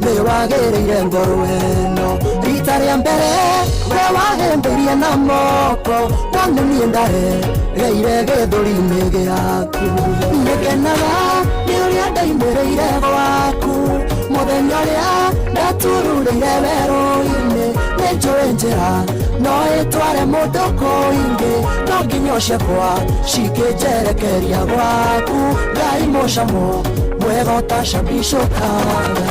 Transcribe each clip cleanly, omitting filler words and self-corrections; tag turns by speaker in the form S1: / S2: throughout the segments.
S1: me wagereire ngoro eno rita rĩa mbere we wahemberie na moko wamenie ndare geire gĩthũri-inĩ gĩaku nĩngenaga nĩ ũrĩa ndaimĩrĩire gwaku mũthenya ũrĩa ndatururĩire werũ-inĩ nĩnjũĩ njĩra no ĩtware mũndũ kũingĩ no nginya ũciakwa cikĩnjerekeria gwaku Ngai mũcamo mwega ũtacambicũkaga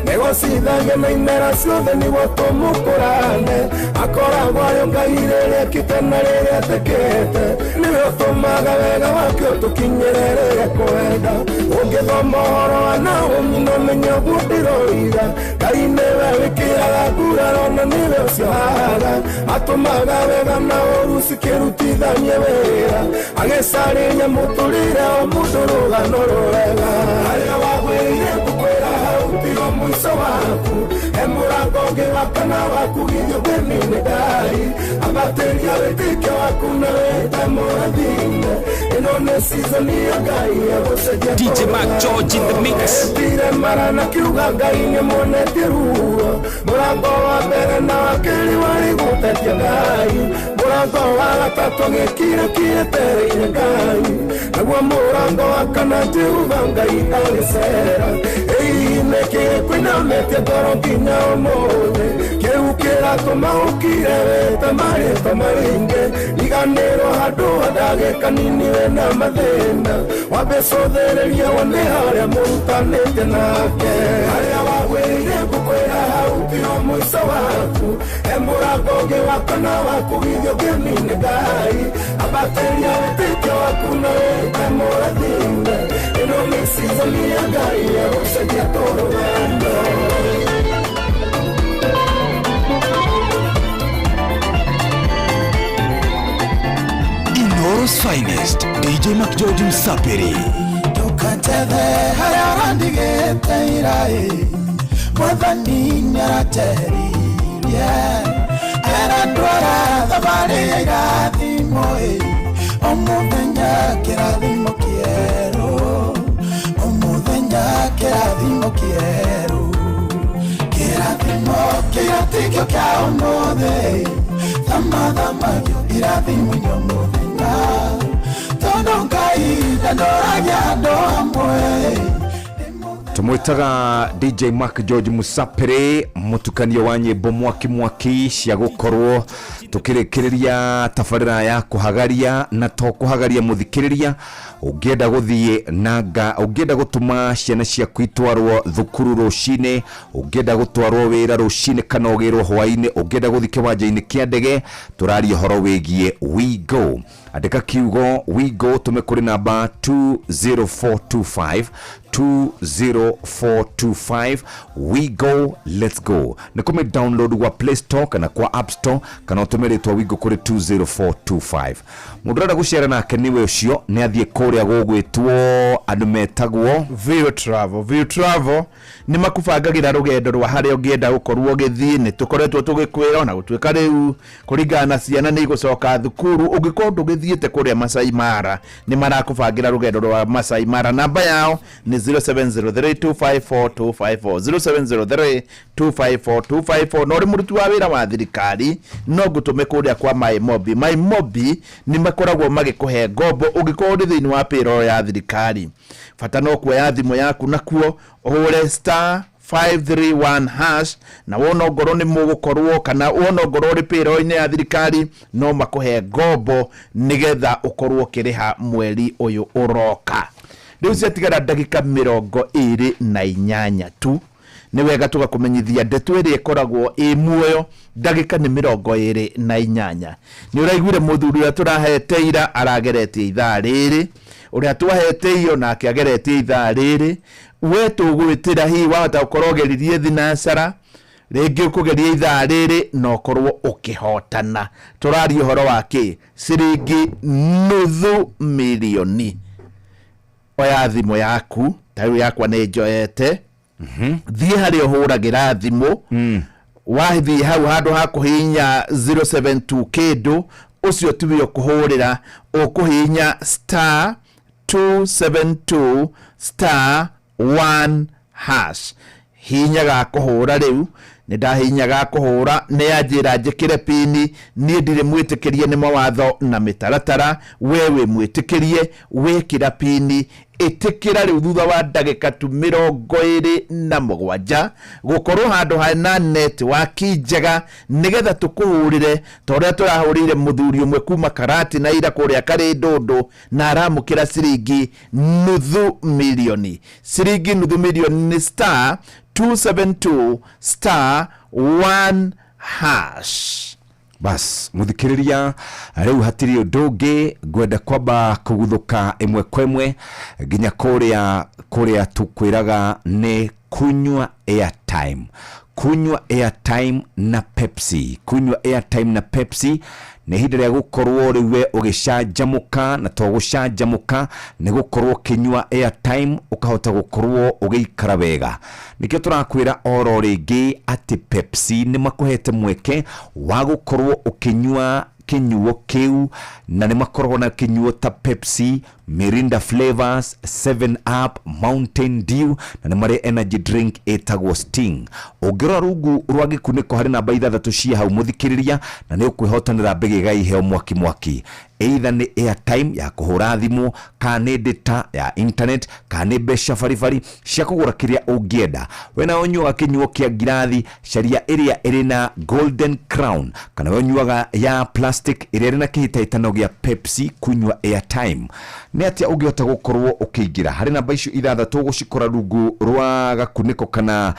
S1: Negocidagia na imera ciothe nĩguo tũmũkũrane akoragwo arĩ Ngai rĩrĩa ekĩte na rĩrĩa atekete nĩwe ũtũmaga wega wake ũtũkinyĩre rĩrĩa kwenda ũngĩthoma ũhoro wa Naomi no menye ũguo ndĩroiga Ngai nĩwe wĩkĩraga nguraro na nĩwe ũciohaga atũmaga wega na ũru cikĩrutithanie wĩra agĩcarĩria mũtũrĩre o mũndũ rũgano rwega harĩa wagwĩrire ngũkwĩra tiro mwiso waku emũrango ũngĩ wa kana waku githio thĩinĩ Ngai abatĩria wĩtĩkio waku na wĩta mũrathime ĩno nĩ season ya Ngai ya gũcenjia
S2: DJ Mac George in the mix
S1: ndire mara na kiuga Ngai nĩ muonetie ruo mũrango wa mbere na wa kerĩ warĩ gũtetia Ngai mũrango wa gatatũ gĩkire kĩetereire Ngai naguo mũrango wa kana Jehova Ngai agĩcera kwina mete ngoro nginya ũmũthĩ kĩu kĩratũma ũkire wĩta marĩtwa maringe iganĩrwo handũ handagĩ kanini wĩna mathĩna wambe cũthĩrĩria wone harĩa mũrutanĩte nake harĩa wagwĩrire ngũkwĩra hau tiro mũico waku mũrango ũngĩ wa kana waku githio ngĩnine Ngai abatĩria wĩtĩkio waku na wĩta mũrathime ĩno nĩ season ya Ngai ya gũcenjia tũrũgano
S2: Inoros finest DJ Mac George Msapiri
S1: tukateve harĩa randigĩte iraĩ mwathani nĩarateririe arandwara thabarĩ ya irathimo o mũthenya kĩrathimo kĩerũ o mũthenya kĩrathimo kĩerũ kĩrathimo kĩgatikio kĩa ũmũthĩ thamathamagio irathimo-inĩ mũthenya tondũ Ngai ndandoragia andũ amwe
S2: tumwitaga DJ Mac George Musapere mutukanio wa nyimbo mwaki cia gukorwo tukirikiria tabarira ya kuhagaria na to kuhagaria muthikiriria ungienda guthie nanga ungienda gutuma ciana cia kwitwarwo thukuru rucine ungienda gutwarwo wira rucine kana ugirwo hwaine ungienda guthie kiwanja-ini kia ndege turaria horo wigie We Go andika kiugo We Go tume kuri namba 20425 20425 We Go Let's Go nikume download wa Play Store kana kwa App Store kana utumire twa We Go kuri 20425 mudurada gushare nake niwe ucio ni athie kuria gugwitwo andu metagwo
S3: View Travel ni makubangagira rugendo rwa haria ungienda gukorwo githii ni tukoretwo tugikwira na gutwika riu kuringana na ciana ni gucoka thukuru ungikorwo ndugithiite kuria Masai Mara ni marakubangira rugendo rwa Masai Mara namba yao ni 0703254254 0703254254 no ri muruti wa wira wa thirikari no gutume kuria kwa My Mobi ni makoragwo magikuhe ngombo ungikorwo ri thiini wa payroll ya thirikari fata no kuoya thimu yaku nakuo uhure *531# na wona ngoro ni mugukorwo kana wona ngoro ri payroll-ini ya thirikari no makuhe ngombo nigetha ukorwo kiriha mweri uyu uroka riu ciatigara ndagika 28 tu ni wega tugakumenyithia ndeto ĩrĩa ikoragwo muoyo ndagika ni 28 ni uraiguire muthuri ũrĩa turahete ira arageretie ithaa rĩrĩ ũrĩa twahete iyo nake ageretie ithaa rĩrĩ we tũgwĩtĩra hi wahota gũkorwo geririe thinacara rĩngĩ ũkũgeria ithaa rĩrĩ no korwo ũkĩhotana tũraria ũhoro wake ciringi $500,000 oya thimo yaku tayo yakwa ne njoete thie hari uhuragira thimo wathi hau handu ha kuhinya 072 kindu ucio tiwio kuhurira ukuhinya *272 *1 hash hinya ga kuhura riu ni ndahinya ga kuhura ni anjira njikire pini ni ndire mwitikirie ni mawatho na mitaratara wewe mwitikirie wekira pini itikira riu thutha wa ndagika tu 27 gukorwo handu hana network njega nigetha tukuhurire toria turahurire muthuri umwe kuma Karati na ira kuria kari Ndundu na aramukira ciringi nuthu milioni ni *272 *1 hash.
S2: Bas muthikiriria riu hatiri undu gwenda kwamba kuguthuka imwe kwemwe ginya kuria tukwiraga ni kunywa airtime na Pepsi. Kunywa airtime na Pepsi ni hinde ria gukorwo riwe ugicanjamuka na to gucanjamuka ni gukorwo kinywa airtime ukahota gukorwo ugiikara wega. Nikio turakwira oro ringi ati Pepsi ni makuhete mweke wa gukorwo ukinywa kinyuo kiu na ni makorwo na kinyuo ta Pepsi, Mirinda flavors, 7 Up, Mountain Dew na ni mari energy drink etagwo Sting. Ungirora rungu rwa gikuniko hari namba 6 cia hau muthikiriria na ni ukwihotanira mbege gaiheo mwaki either ni airtime ya kuhura thimu kana ni data ya internet kana ni besha farifari cia kugura kiria ungienda. Wena onyuaga kinyuo kia ngirathi sharia iria irina Golden Crown kana onyuaga ya plastic iria irina kihitaitano gia Pepsi, kunywa airtime ni atia ungihota gukorwo ukiingira hari namba icio 6 gucikora rungu rwa gakuniko kana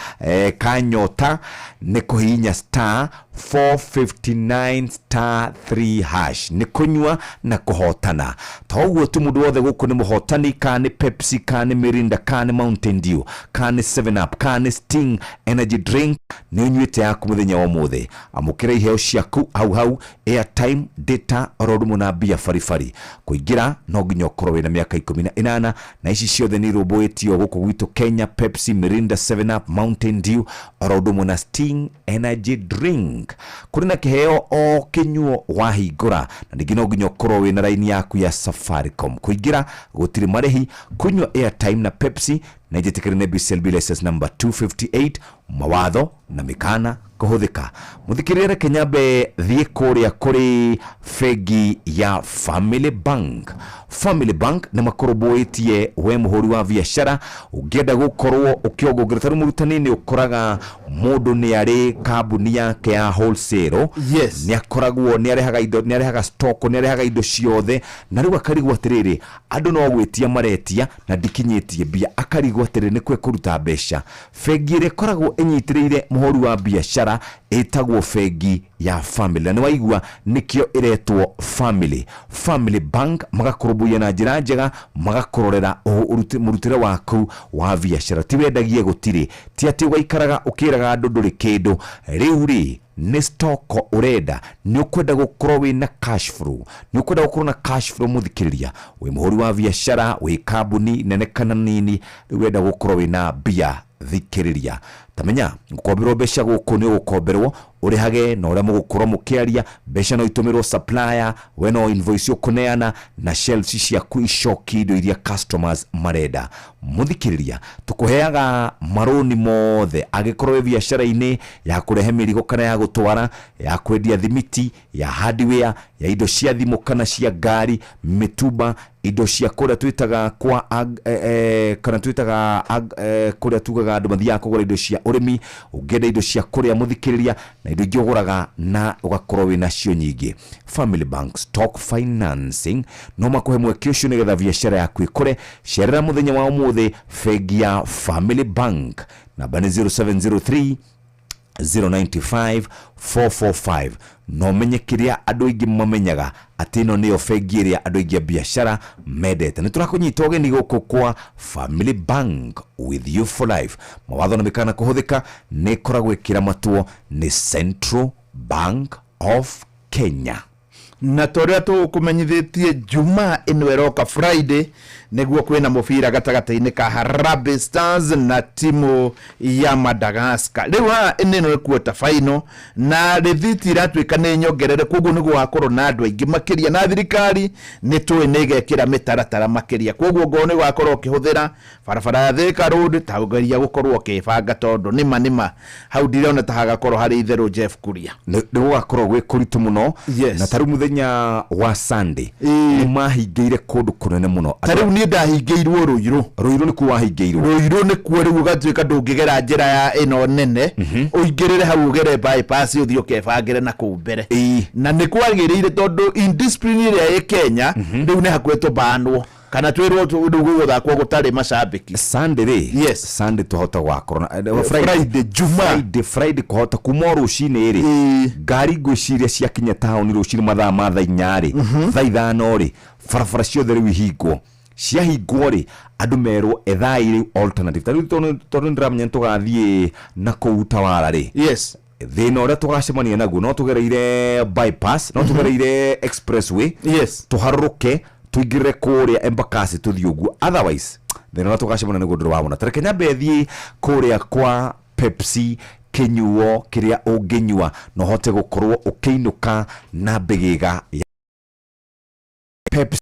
S2: kanyota ni kuhinya *459 *3 hash ni kunywa na kuhotana. Toguo tu mundu wothe guku ni muhotani kana ni Pepsi kana ni Mirinda kana ni Mountain Dew kana ni 7 Up kana ni Sting energy drink ni unyuite yaku muthenya wa muthe. Amukira iheo ciaku hau airtime data orodumu na bia farifari. Kuingira no nginya ukorwo na miaka 18 na ici ciothe ni roboetio guku gwitu Kenya. Pepsi, Mirinda, 7 Up, Mountain Dew orodumu na Sting energy drink. Kurina kiheo o kinyuo wahingura na ningĩ no nginya ukorwo wina line yaku ya Safaricom. Kuingira gutiri marehi kunywa airtime na Pepsi na ijitikire ne BCLB license number 258 mawatho na mikana kuhuthika. Muthikirire Kenyambe thie kuria kuri fegi ya Family Bank. Family Bank ni makoroboetie we muhuri wa biashara ugienda gukorwo ukiongongerera tari murutani ni ukoraga mundu ni ari kambuni yake ya wholesale.
S3: Yes.
S2: Ni akoragwo ni arehaga indo, ni arehaga stock, ni arehaga indo ciothe na riu akarigwo atiriri andu no gwetia maretia na ndikinyitie bia akarigwo atiriri ni kwe kuruta mbeca. Fegi ire koragwo enyitiriire muhuri wa biashara etagwo fegi ya Family. Ni waigua nikio iretwo Family Bank magakurubuya na njira njega magakororera murutire waku wa biashara. Ti wendagie gutiri ti ati waikaraga ukiraga andu nduri kindu riu ri ni stock urenda ni ukwenda gukorwo wina cash flow, ni ukwenda gukorwo na cash flow muthikiriria we muhuri wa biashara we kambuni nene kana nini wenda gukorwo wina bia thikiriria. Tamenya gukomberwo mbeca guku ni gukomberwo urihage na uria mugukorwo mukiaria mbeca no itumirwo supplier we no invoice ukuneana na shelves cia kuishoki indo iria customers marenda. Muthikiriria tukuheaga maroni mothe agikorwo biashara-ini ya kurehe mirigo kana ya gutwara ya kwendia thimiti ya hardware ya indo cia thimu kana cia ngari mituba indo cia kuria twitaga kwa kana twitaga kuria tugaga andu mathia kugura indo cia urimi ungenda indo cia kuria muthikiriria na indo ingĩ uguraga na ugakorwo wina cio nyingi. Family Bank stock financing no makuhe mweke ucio nigetha biashara yaku ikore. Sherera muthenya wa umuthi fegi ya Family Bank namba ni 0703 095 445. No menye kiria andu ingi mamenyaga ati no niyo fegi iria andu ingi biashara medete. Ni turakunyita ogeni guku kwa Family Bank with you for life. Mawatho na mikana kuhuthika ni koragwo ikira matuo ni Central Bank of Kenya.
S3: na toria tukumenyithitie juma ino eroka Friday neguo kwina mubira gatagataini ka Harambee Stars na timu ya Madagascar. Riu ino quarter final na rithiti iratwika ni nyongerere koguo niguo wakorwo na andu aingi makiria na thirikari ni tuwe nigekira mitaratara makiria koguo ngone wakorwo kihuthira barabara ya Thika Road taugeria gukorwo kibanga tondu nima hau ndirona ta hagakorwo hari itheru Jeff Kuria
S2: ni gugakorwo gwi kuritu muno.
S3: Yes.
S2: Na taru muthenya wa Sunday ni mahingeire kundu kunene muno.
S3: Taru ni ndahingeirwo Ruiru
S2: ni ku wahingeirwo
S3: Ruiru ni kuo riu gatwika ndungigera njira ya ino nene uingirire hau ugere bypass uthio kebangire na ku mbere na ni kwagiriire tondu indiscipline ya Kenya riu ni hakwetwo banwo kana twirwo ndugu thakwo gutari macambiki
S2: Sunday.
S3: Yes.
S2: Sunday tuhota gwakorwo Friday kuhota kuma rucini ri ngari ngwiciria ciakinya tauni rucini mathaa ma thaa 4 ri thaa 5 ri barabara ciothe riu ihingwo ciahingwo ri andu merwo ethai alternative tondu ndiramenya tugathie na kuutawara ri.
S3: Yes.
S2: Thina uria tugacemania naguo no tugereire bypass no tugereire expressway.
S3: Yes.
S2: Tuharuruke tuigire kuria Embakasi tuthie uguo otherwise thina uria tugacemania naguo ndu wabona tareke nyambe thie kuria kwa Pepsi kinyuo kiria unginyua no hote gukorwo ukiinuka na bigiga ya Pepsi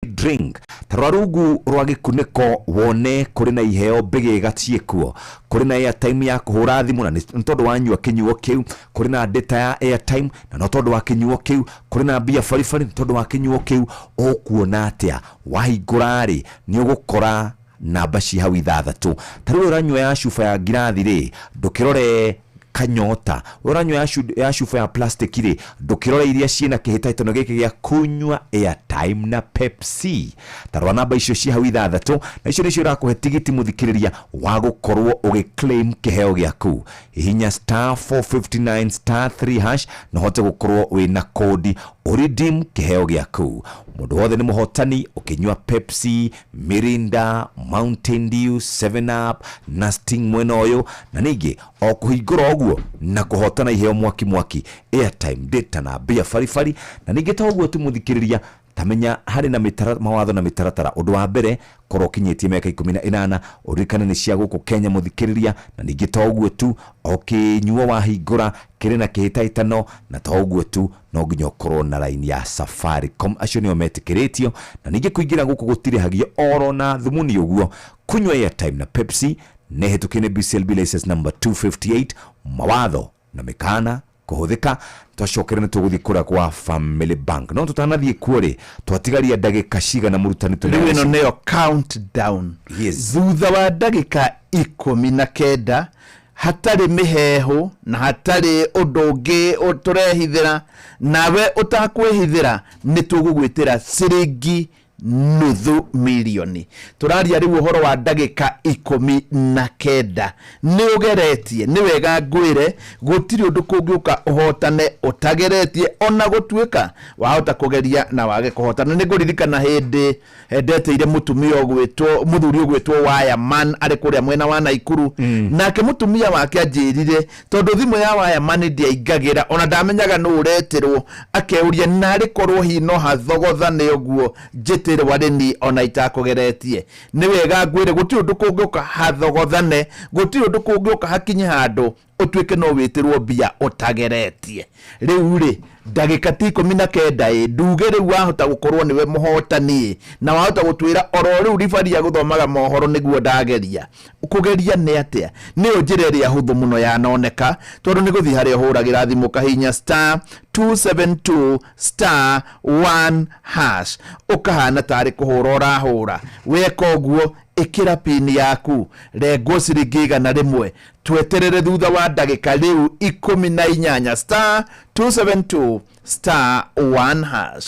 S2: drink tararugu rwa gikuniko wone kuri na iheo bigiga ciekuo kuri na airtime ya kuhura thimu na ntondu wanyua kinyuo kiu kuri na data ya airtime na no tondu wa kinyuo kiu kuri na bia farifari ntondu wa kinyuo kiu okuona atia wahingurari ni ugukora namba ci hau ithathatu taru uranyua ya shufa ya ngirathi ri ndukirore kanyota uranywa ya shufa ya plastic ri ndukirore iria ciina kihitaitono giki gia kunywa airtime na Pepsi tarwa namba icio ci hau ithathatu na icio nicio rakuhe tigiti muthikiriria wa gukorwo ugiclaim kiheo giaku hinya *459*3# na hote gukorwo wina kodi redeem kiheo giaku. Mundu wothe ni muhotani ukinywa Pepsi, Mirinda, Mountain Dew, 7up na Sting mwena uyu na ningi o kuhingura oguo na kuhotana iheo mwaki airtime data na bia farifari na ningi ta oguo tumuthikiriria tamenya hari na mawatho na mitaratara undu wa mbere korwo kinyitie miaka 18 urikane ni cia guku Kenya muthikiriria na ningi ta oguo tu okinyuo wahingura kiri na kihitaitano na ta oguo tu no nginya ukorwo na line ya Safaricom acio nio metikiritio na ningi kuingira guku gutire hagia oro na thumuni uguo kunywa airtime na Pepsi nehetukine BCLB license number 258 mawatho na mikana kuhuthika twacokere tuguthi kura kwa Family Bank no tutanathie kuore twatigaria ndagika ciga na murutani
S3: riu ino neyo countdown.
S2: Yes.
S3: Thutha wa ndagika 19 hatari miheho na hatari udungi uturehithira nawe utakwihithira ni tugugwitira ciringi nuthu milioni. Turaria riu uhoro wa ndagika 19 ni ugeretie ni wega ngwire gutiri undu kungiuka uhotane utageretie ona gutwika wahota kugeria na wage kuhotana. Ni nguririkana hindi ndeteire mutumia ogwitwo muthuri ogwitwo Wireman ari kuria mwena wa Naikuru nake mutumia wake anjirire tondu thimu ya Wireman ndiaingagira ona ndamenyaga no uretirwo akeuria nari korwo hino hathogothane oguo njitire wareni ona itakugeretie. Ni wega ngwire gutiri undu kungiuka hathogothane gutiri undu kungiuka hakinye handu utwike no witirwo bia utageretie. Riu ri ndagika 19 nduge riu wahota gukorwo niwe muhotani na wahota gutwira oro riu rifaria guthomaga mohoro niguo ndageria kugeria ni atia ni njira ria huthu muno ya noneka tondu ni guthi hari huragira thimu kahinya *272*1# ukahana tari kuhura urahura weka uguo ikira pin yaku rego ciringi 100 tweterere thutha wa ndagika riu 18 *272*1#.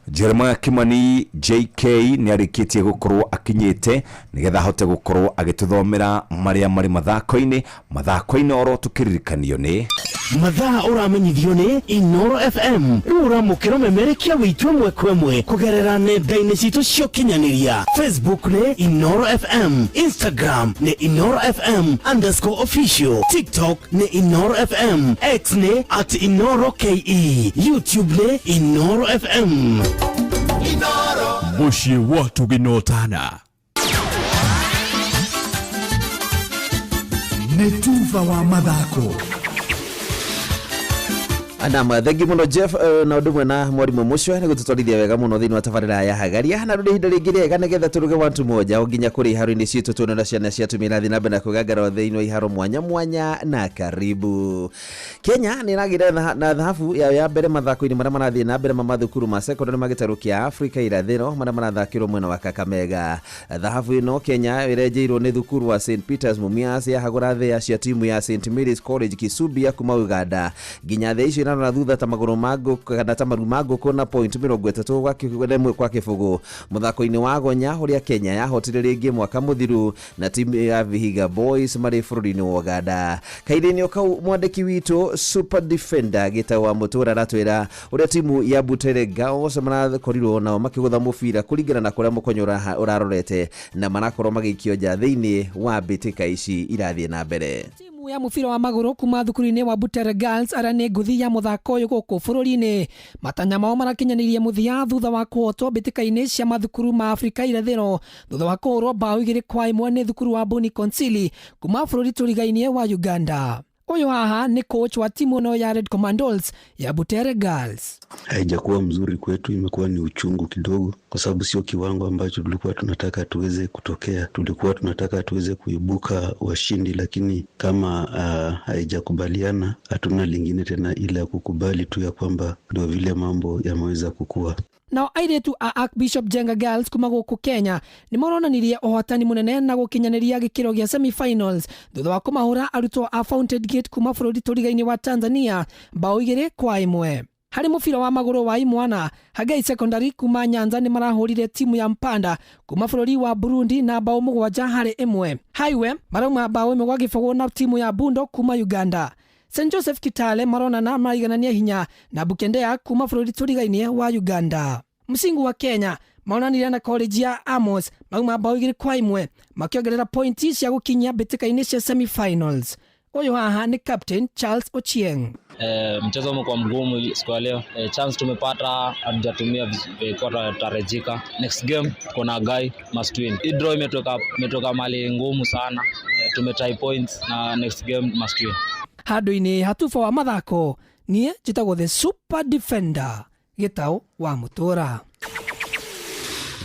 S2: Jeremiah Kimani JK ni arikitie gukorwo akinyite nigetha hote gukorwo agituthomera maria mari mathako-ini oro tukiririkanio ni
S1: mathaa uramenyithio ni Inoro FM uramukira memerekia witwe mwekwemwe kugerera nenda-ini citu cio kinyaniria Facebook ni Inoro FM, Instagram ni Inoro FM _official, TikTok ni Inoro FM, X ni @InoroKE, YouTube ni Inoro FM.
S4: Mushi watu ginotana
S5: Netuva wa mathako
S3: Anama thengi muno Jeff na ndumwe na mwarimu mucio ni gututwarithia wega muno thini wa tabarira ya hagaria na rundi hinda ringi rega nigetha turuge wantu moja oginya kuri haru-ini citu tuona ciana cia tumira thina mbere na kugangara thini wa iharo mwanya mwanya na karibu. Kenya ni ragira na dhahabu ya mbere mathako-ini maria marathie na mbere mathukuru ma secondary magitaru kia Africa irathiro maria marathakirwo mwena wa Kakamega. Dhahabu ino Kenya irejeirwo ni thukuru wa St Peters Mumias ya hagura thia cia timu ya St Mary's College Kisubi ya kuma Uganda ginya thia icio na thutha ta maguru mago kana ta maru mago kona point 30 gwa kigwemwe kwa kifugu muthako-ini wa gonya uria Kenya yahotire ringi mwaka muthiru na timu ya Vihiga Boys mari bururi-ini wa Uganda. Kaidini okau mwandiki witu super defender gitawa mutura ratwira uria timu ya Butere Girls marakorirwo nao makigutha mubira kuringana na kuria mukonyora urarorete na marakorwo magikio nja thiini wa bitika ici irathie na mbere.
S6: Ya mubira wa maguru kuma thukuru-ini wa Butere Girls ara ni nguthi ya muthako uyu guku bururi-ini matanya mao marakinyanirie muthia thutha wa kuhotwo bitika-ini cia mathukuru ma Afrika irathiro thutha wa kuhurwo bao 2-1 ni thukuru wa Boni Consili kuma bururi turigainie wa Uganda. Uyu haha ni coach wa timu no ya Red Commandos ya Butere Girls.
S7: Haijakuwa mzuri kwetu, imekuwa ni uchungu kidogo kwa sababu sio kiwango ambacho tulikuwa tunataka tuweze kutokea. Tulikuwa tunataka tuweze kuibuka washindi, lakini kama haijakubaliana hatuna lingine tena ila kukubali tu ya kwamba ndio vile mambo yameweza kukua.
S6: Now airetu a Archbishop Jenga Girls kuma guku Kenya ni maronanirie uhotani munene na gukinyaniria gikiro gia semi-finals thutha wa kumahura arutwo a Fountain Gate kuma bururi turigaini wa Tanzania bao 2-1. Hari mubira wa maguru wa imwana Hagai Secondary kuma Nyanza ni marahurire timu ya Mpanda kuma bururi wa Burundi na bao 7-1. Highway marauma bao 1 gwa gifogo na timu ya Bundo kuma Uganda. St Joseph Kitale marona na maiganania hinya na Bukendea kuma bururi turigainie wa Uganda. Msingu wa Kenya maonanire na college ya Amos mauma bao 2-1 makiongerera pointi cia gukinyia bitika-ini cia semi-finals. Uyu haha ni Captain Charles Ochieng.
S8: Mchezo umekuwa mgumu siku ya leo. Chance tumepata hatujatumia vikota tarejika. Next game kuna guy must win. Hii draw imetoka mali ngumu sana. Tumetie points na next game must win.
S6: Hado-ini hatufa wa mathako nie jitagwo the super defender gitao wa mutura.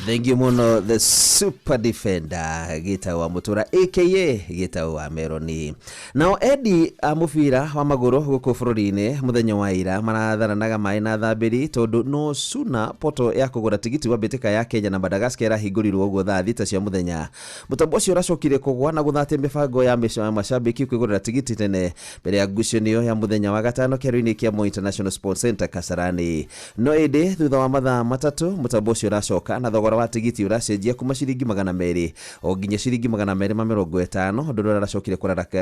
S3: Thank you muno the super defender gita wa mutura aka gita wa Meroni. Now Eddie amufira wa maguru guku bururi-ini muthenya wa ira maratharanaga mai na thambiri tondu no suna poto ya kugura tigiti wa bitika ya Kenya na Madagascar hingurirwo uguo thaa 3 cia muthenya. Mutambo ucio uracokire kugwa na guthate mibango ya mashabiki kwigurira tigiti tene mbere ya ngucanio ya muthenya wa gatano kiaro-ini kia Moi International Sports Center Kasarani. No ende thutha wa mathaa matatu mutambo ucio uracoka na thogora wa tigiti uracenjia kuma ciringi 200 o nginya ciringi 250 ndodo aracokire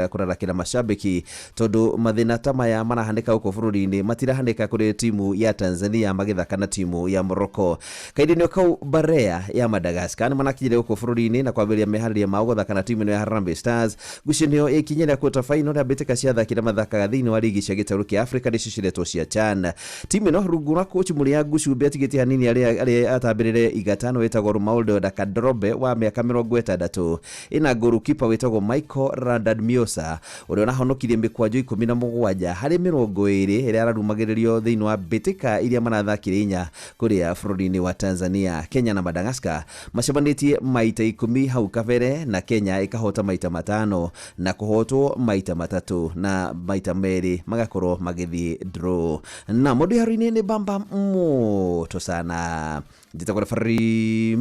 S3: kurarakira mashabiki tondu mathina ta maya marahaneka uko bururi-ini matirahaneka kuri timu ya Tanzania magithaka na timu ya Morocco. Kaidini kau Barea ya Madagascar manakire uko bururi-ini na kwambiria mehariria ma guthaka na timu ya Harambee Stars gucinio ikinyira quarter final ya bitika cia thakira mathaka thini wa ligi cia gitaru kia Africa diciciretwo cia CHAN. Timu no rugura coach Muria Gucumbe tigiti hanini ari atambirire igatano wetagwo Romualdo da Kadrobe wa miaka 60 ina goalkeeper wetagwo Michael Radamiosa uria nahonokirie mikwanjo 17 hari 20 iria ararumagiririo thiini wa bitika iria marathakire inya kuria bururi-ini wa Tanzania. Kenya na Madagascar macemanitie maita 10 hau kabere na Kenya ikahota maita 5 na kuhotwo maita 3 na maita 2 magakorwo magithie draw. Na modi harini ni bamba moto sana. Jitakuwa fari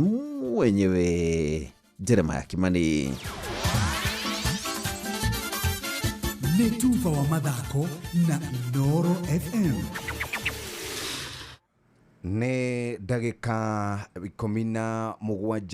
S3: mwenyewe Jeremiah Kimani.
S5: Netuva wa mathako na Inoro FM.
S2: Ne ndagika 17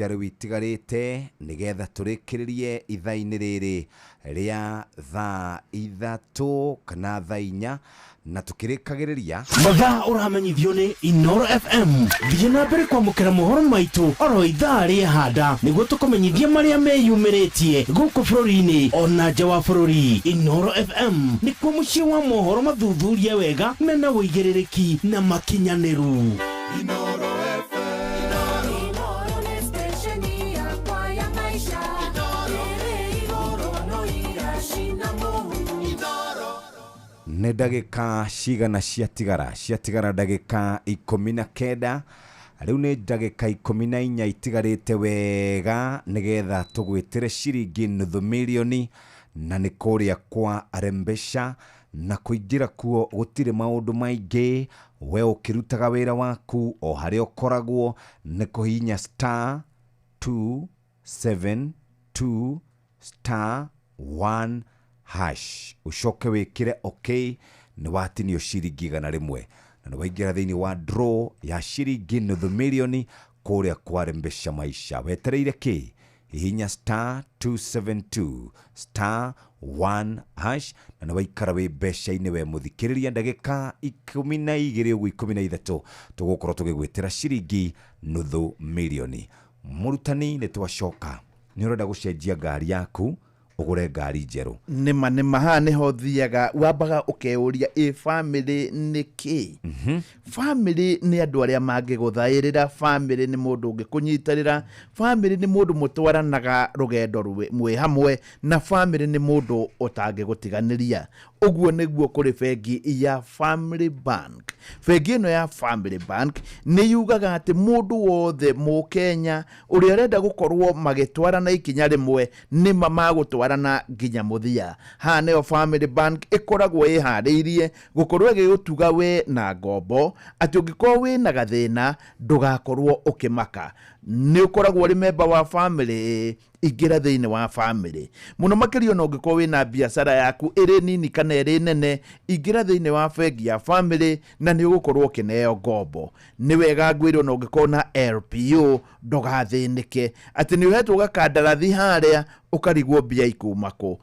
S2: rĩu itigarĩte nigetha tũrĩkĩrĩrie ithaa-inĩ rĩrĩ ria thaa ithatu kana thaa inya na tukirikagiriria
S9: mathaa uramenyithio ni Inoro FM. Thiĩ na mbere kwamũkĩra mohoro maitũ oro ithaa rĩahanda nĩguo tũkũmenyithia marĩa meyumĩrĩtie gũkũ bũrũri-inĩ ona nja wa bũrũri. Inoro FM nĩkuo mũciĩ wa mohoro mathuthurie wega mena wũigĩrĩrĩki na makinyanĩru.
S1: Inoro FM. Inoro nĩ station yakwa ya maisha. Inoro no irashina mu. Inoro.
S2: Nĩ ndagĩka cigana ciatigara ndagĩka 19. Rĩu nĩ ndagĩka 14 itigarĩte wega nĩgetha tũgwĩtĩre ciringi nuthu milioni na nĩ kũrĩa kwa Rembesha na kũingĩra kuo gũtirĩ maũndũ maingĩ. We ũkĩrutaga wĩra waku o harĩa ũkoragwo nĩ kũhihinya *272 *1 hash ucoke wikire okay ni watinio ciringi 100 na nĩ waingĩra thĩinĩ wa draw ya ciringi nuthu milioni kũrĩa kwa Rembesha maisha. Wetereire ki? Hihinya *272 *1 hash na nĩ waikara wĩ mbeca-inĩ we mũthikĩrĩria. Ndagĩka 12 ũguo 13 tũgũkorwo tũgĩgwĩtĩra ciringi nuthu milioni. Mũrutani nĩ twacoka, nĩ ũrenda gũcenjia ngari yaku ugure ngari njerũ.
S3: Nĩma haha nĩho thiaga wambaga ũkeuria family nĩkĩ. Family nĩ andũ arĩa mangĩgũthaĩrĩra. Family nĩ mũndũ ũngĩkũnyitarĩra. Family nĩ mũndũ mũtwaranaga rũgendo mwĩ hamwe, na family nĩ mũndũ ũtangĩgũtiganĩria. Ũguo nĩguo kũrĩ bengi ya Family Bank. Bengi ĩno ya Family Bank nĩ yugaga atĩ mũndũ wothe Mũkenya ũrĩa arenda gũkorwo magĩtwarana ikinya rĩmwe nĩma magũtwarana nginya mũthia. Haha nĩyo Family Bank ĩkoragwo ĩharĩirie gũkorwo ĩgĩgũtuga we na ngombo, atĩ ũngĩkorwo wĩ na gathĩna ndũgakorwo ũkĩmaka. Nĩ ũkoragwo ũrĩ member wa family, ingĩra thĩinĩ wa family. Mũno makĩria no ũngĩkorwo wĩ na biacara yaku ĩrĩ nini kana ĩrĩ nene, ingĩra thĩinĩ wa bengi ya family na nĩ ũgũkorwo ũkĩneo ngombo. Nĩ wega ngwĩrwo no ũngĩkorwo na LPO ndũgathĩnĩke atĩ nĩ ũhetwo gakandarathi harĩa ũkarigwo mbia ikumako.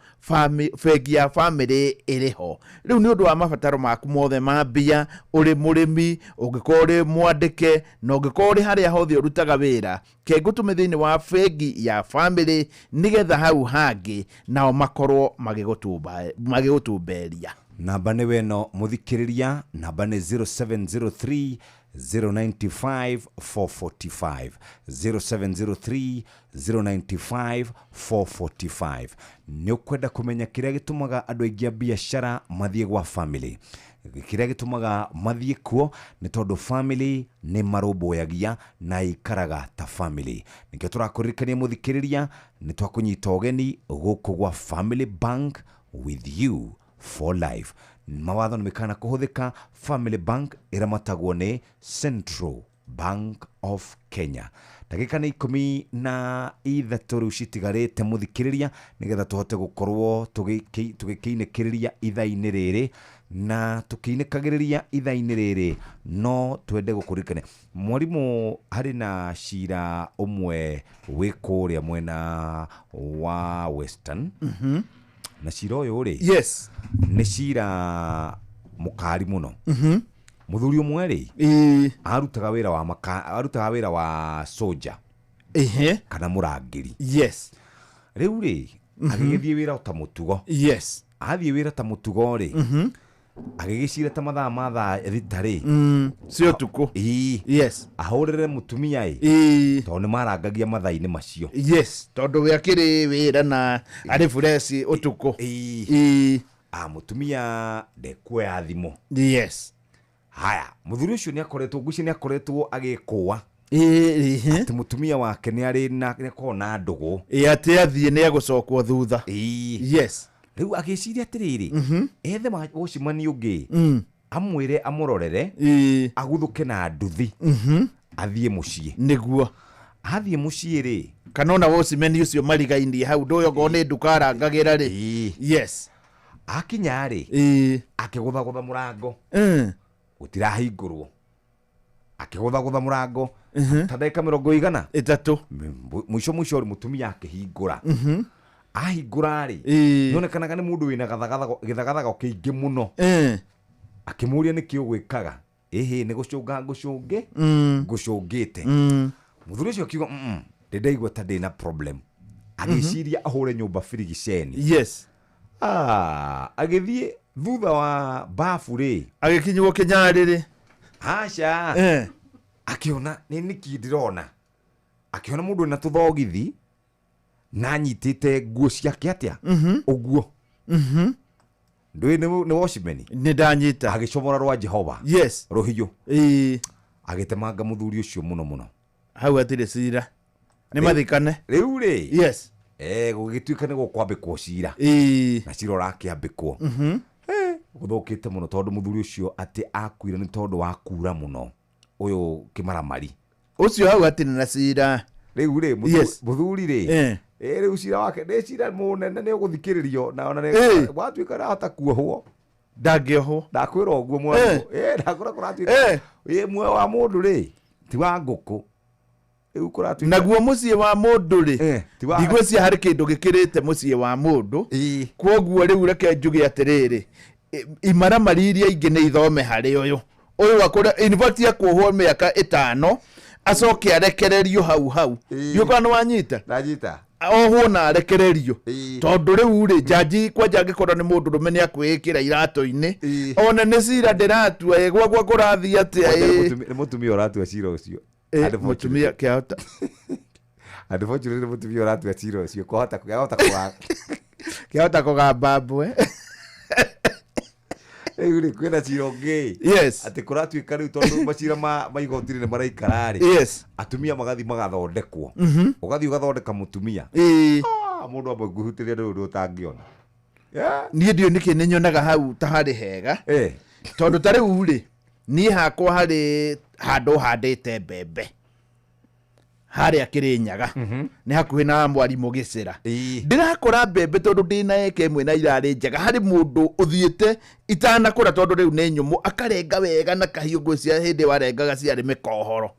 S3: Bengi ya family ĩrĩho. Rĩu nĩ ũndũ wa mabataro maku mothe ma mbia, ũrĩ mũrĩmi, ũngĩkorwo ũrĩ mwandĩke, na ũngĩkorwo ũrĩ harĩa hothe ũrutaga wĩra, kengũtũme thĩinĩ wa bengi ya family nĩgetha hau hangĩ nao makorwo magĩgũtumberia.
S2: Namba nĩ weno mũthikĩrĩria, namba nĩ 0703 095 445 0703 095 445. Nĩ ũkwenda kũmenya kĩrĩa gĩtũmaga andũ aingĩ a biacara mathiĩ gwa family. Kĩrĩa gĩtũmaga mathiĩ kuo nĩ tondũ family nĩ marũmbũyagia na ikaraga ta family. Nĩkĩo tũrakũririkania mũthikĩrĩria, nĩ twakũnyita ũgeni gũkũ gwa Family Bank, with you for life. Mawatho nĩ mĩkana kũhũthĩka. Family Bank ĩramatagwo nĩ Central Bank of Kenya. Ndagĩka nĩ 13 rĩu citigarĩte mũthikĩrĩria nĩgetha tũhote gũkorwo tũgĩkĩinĩkĩrĩria ithaa-inĩ rĩrĩ, na tũkĩinĩkagĩrĩria ithaa-inĩ rĩrĩ no twende gũkũririkania mwarimũ harĩ na cira ũmwe wĩ kũrĩa mwena wa Western. Na cira ũyũ rĩ,
S3: yes,
S2: nĩ cira mũkari mũno. Mũthuri ũmwe rĩ arutaga wĩra wa soja kana mũrangĩri.
S3: Yes.
S2: Rĩu rĩ agĩgĩthiĩ wĩra ta mũtugo.
S3: Yes.
S2: Athiĩ wĩra ta mũtugo rĩ agĩgĩcira ta mathaa ma thaa thita rĩ
S3: cio tukũ. Yes.
S2: Ahũrĩre mũtumia tondũ nĩ marangagia mathaa-inĩ macio.
S3: Yes, tondũ we akĩrĩ wĩra na arĩ fresh ũtukũ.
S2: Mũtumia ndekuoya thimũ.
S3: Yes.
S2: Haya, mũthuri ũcio nĩ akoretwo agĩkũa atĩ mũtumia wake nĩ arĩ na ndũgũ
S3: atĩ athiĩ nĩ agũcokwo thutha. Yes.
S2: Rĩu agĩciria atĩrĩrĩ, ethe mũcemanio ũngĩ amwĩre amũrorere aguthũke na nduthi athiĩ mũciĩ.
S3: Nĩguo
S2: athiĩ mũciĩ rĩ,
S3: kana ona wocimeni ũcio marigainie hau ndũyogwo nĩ nduka arangagĩra rĩ. Yes.
S2: Akinya rĩ akĩgũthagũtha mũrango gũtirahingũrwo. Akĩgũthagũtha mũrango ta ndagĩka 30 mũico mũico mũtumia akĩhingũra. ahingurari nonekanaga nĩ mũndũ wĩna gĩthagathago kĩingĩ mũno akĩmũria nĩkĩ ũgwĩkaga ĩhĩ nĩ gũcũnga ngũcũngĩte mũthuri ũcio akiuga ndĩraigua ta ndĩna problem agĩciria ahũre nyũmba firigiceni agĩthiĩ thutha wa bafu rĩ
S3: agĩkinywo kĩnyarĩrĩ
S2: aca akĩona nĩ nĩkĩ ndĩrona akĩona mũndũ wĩna tũthogithi na nyitĩte nguo ciake atĩa ũguo ndũĩ nĩ washimeni
S3: nĩ ndanyita
S2: agĩcomora rwa Jehova rũhiũ agĩtemanga mũthuri ũcio mũno
S3: hau atirĩ cira nĩ mathikane
S2: rĩu rĩ gũgĩtuĩka nĩ gũkwambĩkwo cira na cira ũrakĩambĩkwo gũthũkĩte mũno tondũ mũthuri ũcio atĩ akuire nĩ tondũ wa kura mũno ũyũ kĩmaramari
S3: ũcio hau atirĩ na cira
S2: rĩu rĩ mũthuri rĩ rĩu cira wake nĩ cira mũnene nĩ ũgũthikĩrĩrio na ona watuĩka rahota kuohwo
S3: ndangĩohwo
S2: ndakwĩra ũguo mwana ndakũra kũratuĩka muoyo wa mũndũ rĩ ti wa ngũkũ
S3: naguo mũciĩ wa mũndũ rĩ ndigwĩcia harĩ kĩndũ gĩkĩrĩte mũciĩ wa mũndũ kwoguo rĩu reke njuge atĩrĩrĩ imaramari iria ingĩ nĩ ithome harĩ ũyũ wakũra in fact akuohwo mĩaka 5 acoke arekererio hau yuko nĩ wanyita ohwo na arekererio tondũ rĩu rĩ jaji kwanja angĩkorwo nĩ mũndũ rũme nĩ akwĩkĩra iratũ-inĩ ona nĩ cira ndĩratua gwakwa kũrathiĩ atĩa
S2: nĩ mũtumia ũratua cira ũcio
S3: mũtumia kĩahota
S2: unfortunately mũtumia ũratua cira ũcio
S3: kĩahota kũgamba mbwe
S2: rĩu rĩ kwĩna cira ũngĩ atĩ kũratuĩka rĩu tondũ macira ma igoti-inĩ nĩ maraikara rĩ atumia magathi magathondekwo ũgathiĩ ũgathondeka mũtumia mũndũ amwe ngũhutĩria rĩu ũtangĩona
S3: niĩ ndiũ nĩkĩ nĩ nyonaga hau ta harĩ hega tondũ ta rĩu rĩ niĩ hakwa harĩ handũ handĩte mbembe harĩa Kĩrĩnyaga nĩ hakuhĩ na Mwarimũ Gĩcĩra ndirakora mbembe tondũ ndĩna eka ĩmwe na irarĩ njega harĩ mũndũ ũthiĩte itanakũra tondũ rĩu nĩ nyũmũ akarenga wega na kahiũ ngwĩcia hĩndĩ warengaga ciarĩ mĩkohoro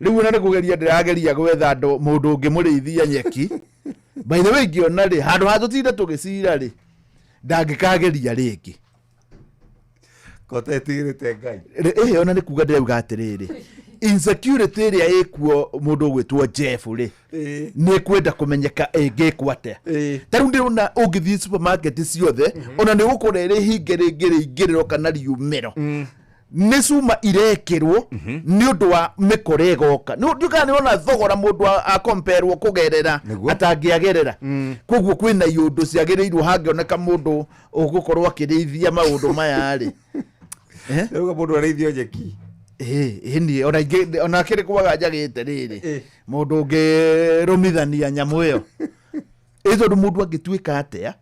S3: rĩu ona nĩ kũgeria ndĩrageria gwetha mũndũ ũngĩ mũrĩithia nyeki by the way ngĩona rĩ handũ ha tũtinde tũgĩcira rĩ ndangĩkageria rĩngĩ
S2: kotetigĩrĩte Ngai
S3: ona nĩ kuga ndĩrauga atĩrĩrĩ insecurity ĩrĩa ĩkuo mũndũ ũgwĩtwo Jeff rĩ nĩ kwenda kũmenyeka ĩngĩkwo atĩa tarĩu ndĩrona ũngĩthiĩ supermarket ciothe ona nĩ gũkorwo ĩrĩ hinge rĩingĩrĩro kana riumĩro nĩ cuma irekĩrwo nĩ ũndũ wa mĩkora ĩgoka nĩũkaga nĩona thogora mũndũ akomperwo kũgerera atangĩagerera koguo kwĩna iũndũ ciagĩrĩirwo hangĩoneka mũndũ ũgũkorwo akĩrĩithia maũndũ maya rĩ
S2: rĩuga mũndũ arĩithio nyeki
S3: ni ona kĩrĩ kwaga njagĩte rĩrĩ mũndũ ũngĩrũmithania nyamũ ĩyo tondũ mũndũ angĩtuĩka atĩa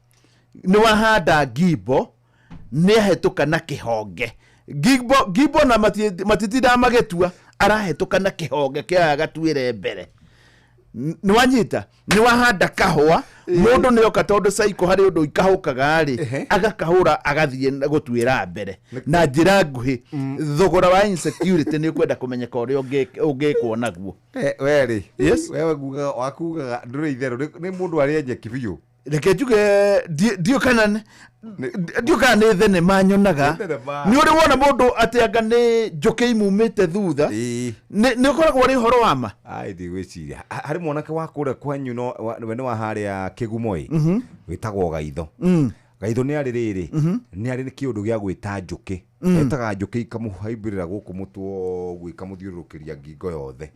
S3: nĩ wahanda ngimbo nĩ ahetũka na kĩhonge ngimbo na matitindaga magĩtua arahetũka na kĩhonge kĩa gatuĩre mbere nĩ wanyita nĩ wahanda kahũa mũndũ nĩ oka tondũ saiko harĩ ũndũ ikahũkaga rĩ agakahũra agathiĩ gũtuĩra mbere na njĩra nguhĩ thogora wa insecurity nĩ kwenda kũmenyeka ũrĩa ũngĩkwo naguo
S2: werĩ wewe wakugaga ndũrĩ itherũ nĩ mũndũ arĩa nyeki biũ
S3: reke njuge ndiũ kana nĩ thenema nyonaga nĩ ũrĩ wona mũndũ atĩ anga nĩ njũkĩ imumĩte thutha nĩ ũkoragwo ũrĩ ũhoro wa ma
S2: ndigwĩciria harĩ mwanake wa kũrĩa kwanyu we nĩ wa harĩa Kĩgumo wĩtagwo Gaitho Gaitho nĩ arĩ rĩrĩ nĩ arĩ kĩũndũ gĩa gwĩta njũkĩ etaga njũkĩ ikamũhaimbĩrĩra gũkũ mũtwe ũguo ikamũthiũrũrũkĩria ngingo yothe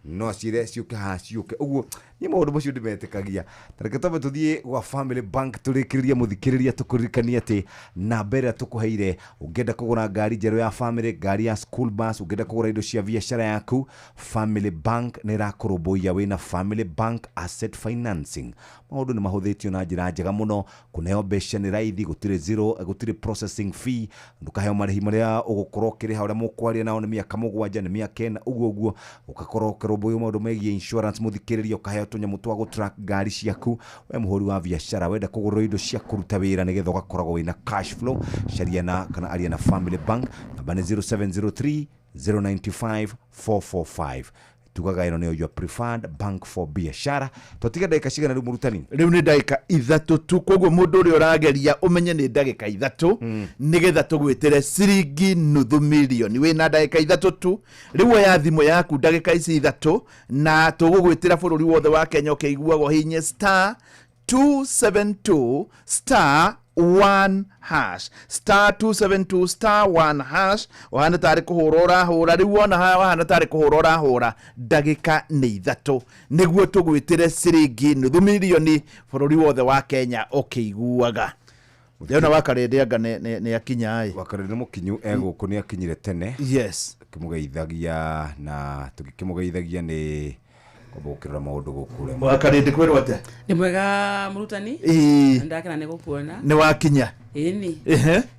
S2: no ciĩre ciũke haha ciũke ũguo niĩ maũndũ macio ndĩmetĩkagia tareke twambe tũthiĩ gwa Family Bank tũrĩkĩrĩria mũthikĩrĩria tũkũririkania atĩ namba ĩrĩa tũkũheire ũngĩenda kũgũra ngari njerũ ya family ngari ya school bus ũngĩenda kũgũra indo cia biacara yaku Family Bank nĩ ĩrakũrũmbũiya wĩna Family Bank Asset Financing maũndũ nĩ mahũthĩtio na njĩra njega mũno kũneo mbeca nĩ raithi gũtirĩ processing fee ndũkaheo marĩhi marĩa ũgũkorwo ũkĩrĩha ũrĩa mũkwaria nao nĩ mĩaka 7 nĩ mĩaka 4 ũguo ũgakorwo ũkĩrũmbũiyo maũndũ megiĩ insurance mũthikĩrĩria ũkaheo tũnyamũ twa gũtrack ngari ciaku we mũhũri wa biacara wenda kũgũra indo cia kũruta wĩra nĩgetha ũgakoragwo wĩna cash flow caria na kana aria na Family Bank namba nĩ 0703 095 445 tugaga ino niyo your preferred bank for biashara. Twatiga ndagika cigana riu murutani?
S3: Riu ni ndagika 3 tu, koguo mundu uri urageria umenye ni ndagika 3 nigetha tugwitire ciringi nuthu milioni. Wina ndagika 3 tu, riu ya thimu yaku ndagika ici 3 na tugugwitira bururi wothe wa Kenya ukiguago hinye *272 *1 hash *272 *1 hash. Wahana tari kuhurora hura riu wona wahana tari kuhurora hura ndagika ni 3 niguo tugwitire ciringi nuthu milioni bururi wothe wa Kenya ukiguaga. Yona wakarendeanga ni akinya ai
S2: wakarende mukinyu eguku ni akinyire tene.
S3: Yes,
S2: kimugeithagia na tukimugeithagia ni kubukirira maundu gukure
S3: wakarende kwirwo ate
S10: ni mwega murutani ndakena ni gukuona
S3: ni wakinya
S10: ini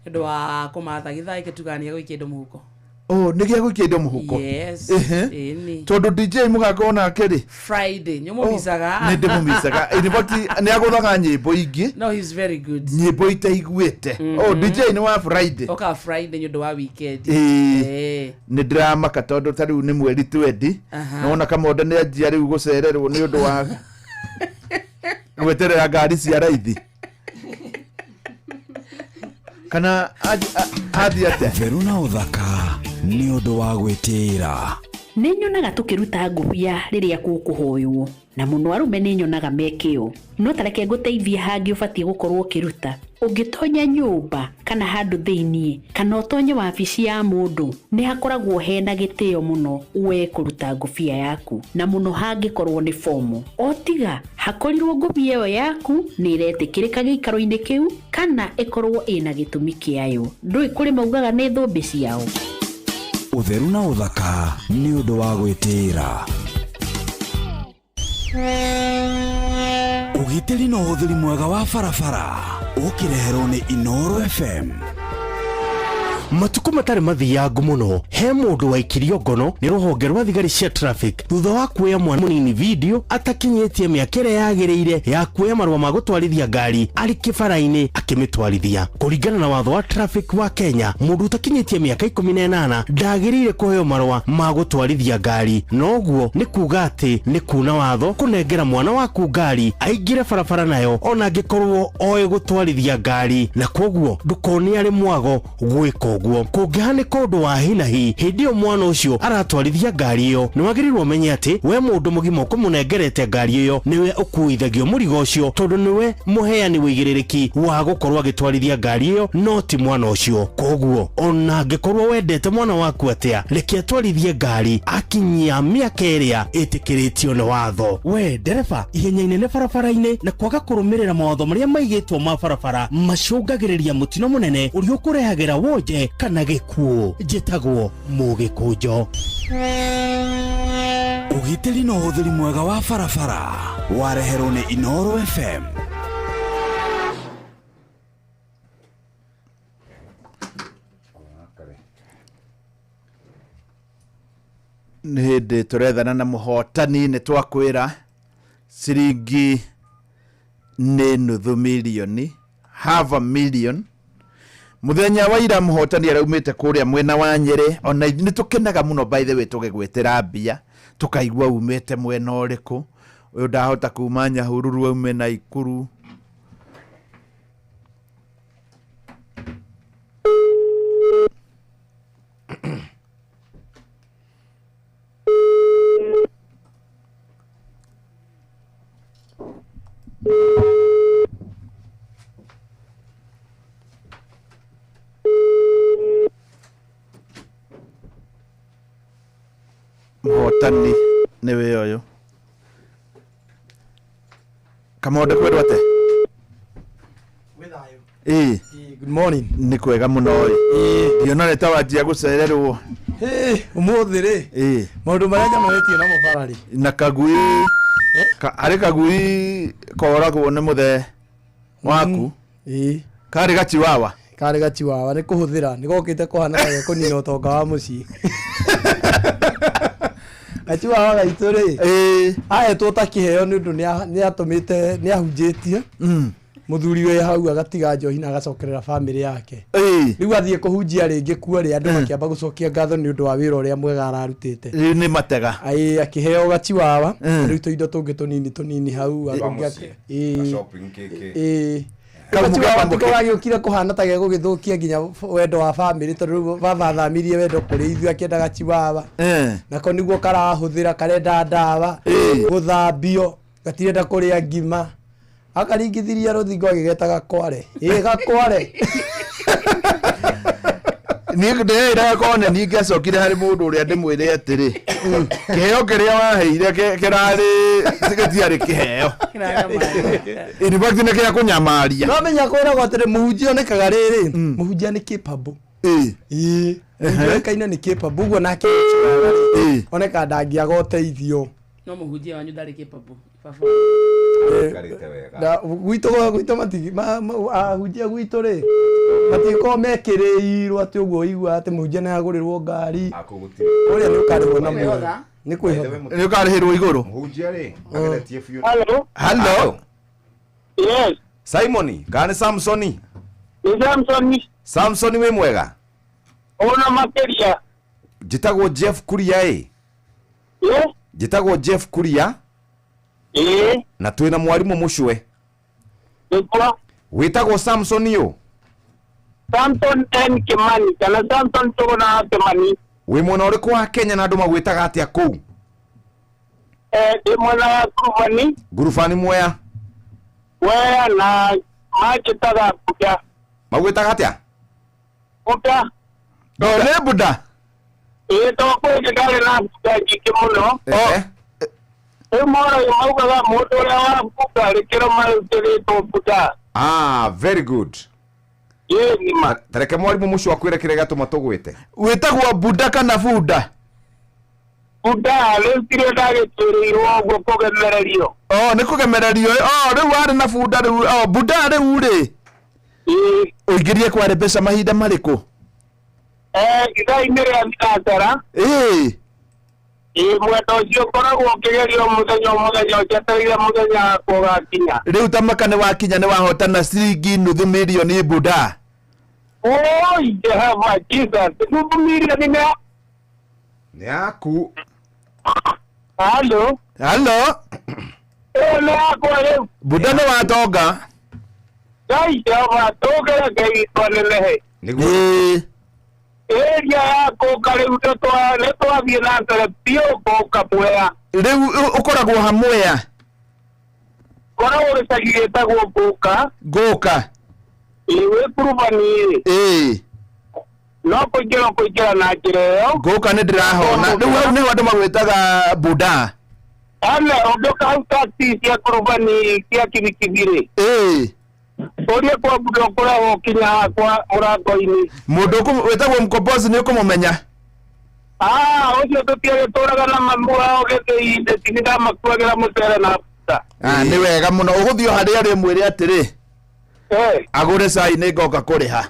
S10: ndu wa kumatha githai kitugania gwi kindu muhuko.
S3: Oh, nigia gwi kindu muhuko.
S10: Yes, ini
S3: tondu DJ mugakona akiri
S10: Friday nyumumisaga
S3: ni ndimumisaga in fact ni aguthaga nyimbo ingi.
S10: No, he's very good.
S3: Nyimbo itaiguite. Oh, DJ ni wa Friday.
S10: Oka Friday nyu wa weekend.
S3: Ni drama ka tondu tariu ni mweri 20 naona kama onda ni ajia riu gucererwo ni undu wa gweterera ngari cia raithi kana athi ate
S4: Veruna uthaka ni undu wa gwitira.
S11: Ninyonaga tukiruta ngubia riria kukuhoywo na muno arume ninyonaga mekio no tareke nguteithie hangi ubatie gukorwo kiruta. Ungitonya nyumba kana handu thiini kana utonye wabici ya mundu ni hakoragwo hena gitio muno we kuruta ngubia yaku na muno hangikorwo ni fomu otiga hakorirwo ngubia yo yaku ni iretikirika giikaro-ini kiu kana ikorwo ina gitumi kiayo ndui kuri maugaga ni thumbi ciao.
S4: Utheru na uthaka ni undu wa gwitira. Ugitiri no uthiri mwega wa barabara ukireherwo ni Inoro FM.
S9: Matuko matari mathiangu muno he mundu waikirio ngono ni ruhonge rwa thigari cia traffic thutha wa kuoya mwana munini video atakinyetie miaka ĩrĩa yagĩrĩire ya kuoya marũa ma gũtwarithia ngari arĩ kĩbara-inĩ akĩmĩtwarithia. Kũringana na watho wa traffic wa Kenya, mũndũ utakinyetie miaka 18 ndagĩrĩire kũheo marũa ma gũtwarithia ngari. Noguo nĩ kuga atĩ nĩ kuna watho kũnengera mwana waku ngari aingĩre barabara nayo ona angĩkorwo oĩ gũtwarithia ngari, na koguo ndũkone arĩ mwago gwĩka guo. Kũngĩhanĩka ũndũ wa hinahi hĩndĩ ĩyo mwana ũcio aratwarithia ngari ĩyo, nĩ wagĩrĩirwo ũmenye atĩ we mũndũ mũgima ũkũmũnengerete ngari ĩyo nĩwe ũkuithagio mũrigo ũcio tondũ nĩwe mũheani wĩigĩrĩrĩki wa gũkorwo agĩtwarithia ngari ĩyo no ti mwana ũcio. Koguo ona angĩkorwo wendete mwana waku atĩa, reke atwarithie ngari akinyia mĩaka ĩrĩa ĩtĩkĩrĩtio nĩ watho. We ndereba, ihenya inene barabara-inĩ na kwaga kũrũmĩrĩra mawatho marĩa maigĩtwo ma barabara macũngagĩrĩria mũtino mũnene ũrĩa ũkũrehagĩra wonje kana gĩkuũ. Njĩtagwo Mũgĩkũnjo.
S4: Ugitiri no uthiri mwega wa barabara wareherwo ni Inoro FM.
S3: Nĩ hĩndĩ tũrethana na mũhotani nĩ twakwĩra ciringi nĩ nuthu milioni, half a million. Muthenya wa ira muhotani araumite kuria mwena wa Nyeri, ona ni tukenaga muno by the way tugegwetera mbia tukaigua umite mwena uriku uyu ndahota kuma Nyahururu aume na Ikuru. Muhotani niwe oyo kamonde kwirwo ate withayo.
S12: Good morning.
S3: Ni kwega muno ndiona nĩ ta wanjia gũcererwo
S12: umuthi rĩ maũndũ marĩa nyamarĩtie na mũbarari
S3: na kagui arĩ kagui koragwo nĩ mũthe waku karĩ gachiwawa
S12: nĩ kũhũthĩra nĩ gokĩte kũhana kage kũnina ũtonga wa mũciĩ. Gachiwawa gaitũ rĩ ahetwo ta kĩheo nĩ ũndũ nĩ atũmĩte nĩ ahunjĩtie muthuri we hau agatiga njohi na agacokerera family yake riu athie kuhunjia ringi kuori andu makiamba gucokia ngatho ni undu wa wira uria mwega ararutite
S3: riu ni matega
S12: akiheo gachiwawa riu tuindo tungi tunini hau
S2: shopping keke
S12: gachiwawa kuhana ta gegugithukia nginya wendo wa family tondu baba thamirie wendo kuri ithu akienda gachiwawa nako niguo karahuthira karenda ndawa guthambio gatirenda kuria ngima akaringithiria ruthingo agigetaga kware gakware
S3: ni ndera kone ni ngacokire hari mundu uria ndimwire atiri kiheo kiria waheire kirari tigetiari kiheo in fact ne kia kunyamaria
S12: no menya kwira gwatire muhunjia onekaga riri muhunjia ni capable kaina ni capable guo nake oneka ndangia goteithio
S10: no muhunjia wanyu ndari capable
S12: da gwito matigi ahunjia gwito ri matiko mekirirwo ati uguo igua ati muhunjia na agurirwo ngari uria ni ukarirwo na mwe ni kwihotha
S3: ni ukarihirwo iguru
S2: muhunjia ri
S13: Hello. Yes.
S2: Simoni kana Samsoni
S13: Samsoni
S2: we mwega
S13: ona makeria
S2: jitagwo Jeff Kuria jitagwo Jeff Kuria na twina mwarimu mushwe witagwo Samson yo
S13: Samson N Kimani kana Samson tugona Kimani
S2: we mwona uriku wa Kenya na andu magwitaga atia kuu
S13: de mwona Kurufani
S2: Gurufani mwea
S13: na majitaga Buda
S2: magwitaga atia
S13: Buda
S3: ne Buda
S13: to ko ngale na Buda jikimono mora yaugaga mundu uria wa Buda rikira mautire to Buda
S2: very good
S13: nima
S2: tareke mwarimu mushwa kwire kirega tumatugwite
S3: witagwo Buda kana Buda
S13: Buda lekire dage turirwo gwo kugemererio
S3: ni kugemererio riu ari na Buda riu Buda riu ri uigirie kware pesa mahinda mariku
S13: idai-ini ria thiracera mwenda ucio ukoragwo ukigerio muthenya ujetereire muthenya kugakinya
S3: riu tamaka ni wakinya ni wahotana ciringi nuthu milioni Buda
S13: Jehova Jesus nuthu milioni
S2: ni yaku
S13: Hello
S3: ni yakwa riu Buda ni watonga
S13: Ngai Jehova tugere Ngai twanenehe area yako kariu netwathie na mbere pio goka mwea
S3: riu ukoragwo hamwea
S13: koragwo gicagi gitagwo Ngoka we Kurufani no kuingira na njira iyo
S3: Ngoka ni ndirahona riu hau ni andu magwitaga Buda
S13: ondoka hau taxi cia Kurufani cia kibikibiri oria kwa Buda ukoragwo kinya kwa murango-ini
S3: mundu witagwo mkombozi ni ukumumenya
S13: ucio tutiagituraga na mamu wao githii tinda makuagira mucere na Buda
S3: ni wega muno uguthio haria ri mwire atiri agure cai ni ngoka kuriha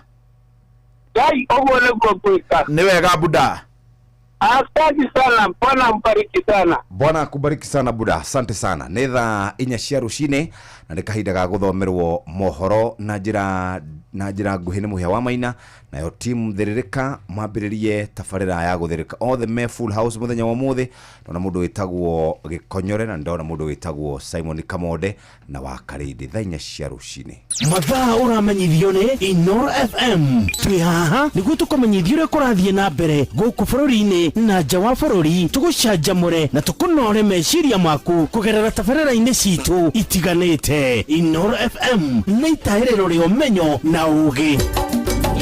S13: Ngai oguo niguo gwika
S3: ni wega Buda
S13: asante sana Bwana ambariki sana
S2: Bwana akubariki sana Buda asante sana ni thaa 4 cia rucine na ni kahinda ga guthomerwo mohoro na njira nguhi ni muhia wa maina nayo team thiririka mambiririe tafarira ya guthirika all the me full house muthenya wa muthi na mundu witagwo Gikonyore na ndona mundu witagwo Simon Kamode na wa Karidi thaa 4 cia rucine
S9: mathaa uramenyithio ni Inoro FM twi haha niguo tukumenyithio uria kurathie na mbere guku bururi-ini na nja wa bururi tugucanjamure na tukunore meciria maku kugerera tabarĩra-inĩ citu itiganĩte Inoro FM nĩ itaĩrĩro rĩa ũmenyo na ũũgĩ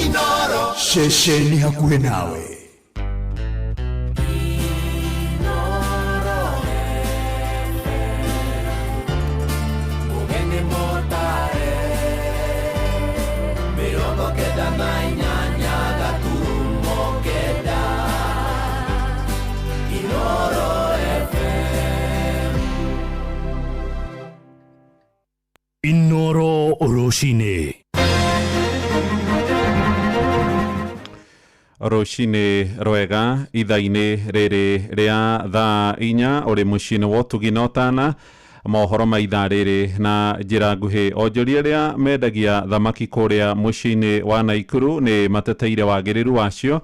S5: Inoro ceceni hakuhĩ nawe
S9: Inoro Oroshine
S14: Roshine rwega ithaa-inĩ rĩrĩ rĩa thaa 4 ũrĩ mũciĩ-inĩ wa Ũtugi na Ũtana mohoro ma ithaa rĩrĩ na njĩra nguhĩ. Onjoria arĩa mendagia thamaki kũrĩa mũciĩ-inĩ wa Naikuru nĩ mateteire wagĩrĩru wacio,